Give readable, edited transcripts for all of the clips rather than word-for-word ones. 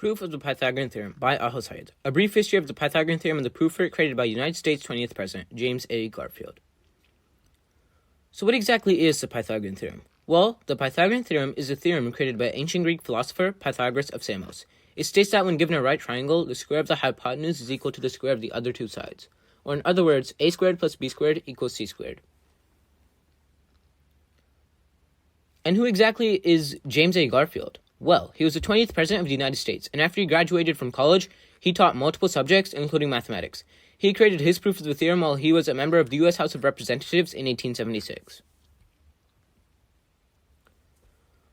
Proof of the Pythagorean Theorem by Al-Husayed. A brief history of the Pythagorean Theorem and the proof for it created by United States 20th President James A. Garfield. So what exactly is the Pythagorean Theorem? Well, the Pythagorean Theorem is a theorem created by ancient Greek philosopher Pythagoras of Samos. It states that when given a right triangle, the square of the hypotenuse is equal to the square of the other two sides. Or in other words, a squared plus b squared equals c squared. And who exactly is James A. Garfield? Well, he was the 20th President of the United States, and after he graduated from college, he taught multiple subjects, including mathematics. He created his proof of the theorem while he was a member of the U.S. House of Representatives in 1876.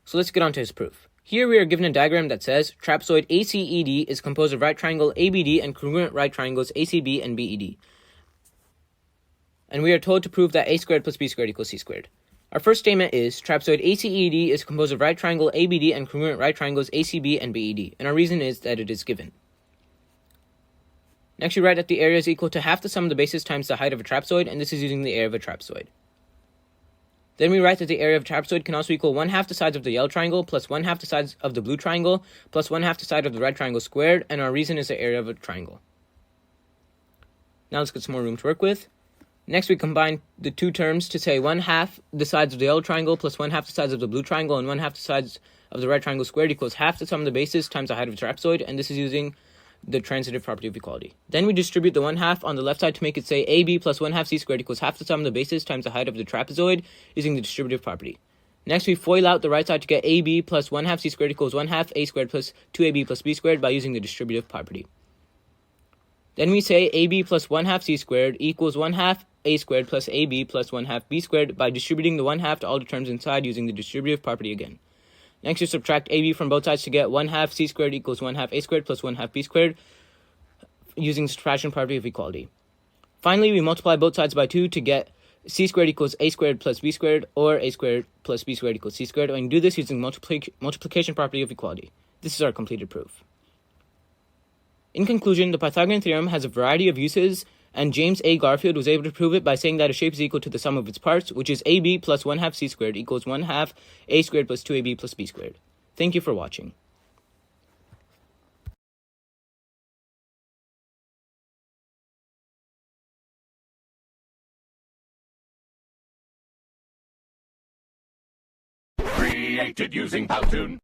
So let's get on to his proof. Here we are given a diagram that says trapezoid ACED is composed of right triangle ABD and congruent right triangles ACB and BED. And we are told to prove that a squared plus b squared equals c squared. Our first statement is trapezoid ACED is composed of right triangle ABD and congruent right triangles ACB and BED, and our reason is that it is given. Next, we write that the area is equal to half the sum of the bases times the height of a trapezoid, and this is using the area of a trapezoid. Then we write that the area of a trapezoid can also equal 1/2 the sides of the yellow triangle plus 1/2 the sides of the blue triangle plus 1/2 the side of the red triangle squared, and our reason is the area of a triangle. Now let's get some more room to work with. Next, we combine the two terms to say 1/2 the sides of the yellow triangle plus 1/2 the sides of the blue triangle and 1/2 the sides of the red triangle squared equals half the sum of the bases times the height of a trapezoid, and this is using the transitive property of equality. Then we distribute the 1/2 on the left side to make it say AB plus 1/2 c squared equals half the sum of the bases times the height of the trapezoid using the distributive property. Next, we FOIL out the right side to get AB plus 1/2 c squared equals 1/2 a squared plus 2ab plus b squared by using the distributive property. Then we say AB plus 1/2 c squared equals 1/2 a squared plus ab plus 1/2 b squared by distributing the 1/2 to all the terms inside using the distributive property again. Next, we subtract ab from both sides to get 1/2 c squared equals 1/2 a squared plus 1/2 b squared using the subtraction property of equality. Finally, we multiply both sides by 2 to get c squared equals a squared plus b squared, or a squared plus b squared equals c squared, and we do this using multiplication property of equality. This is our completed proof. In conclusion, the Pythagorean theorem has a variety of uses, and James A. Garfield was able to prove it by saying that a shape is equal to the sum of its parts, which is AB plus 1/2 c squared equals 1/2 a squared plus 2ab plus b squared. Thank you for watching. Created using Powtoon.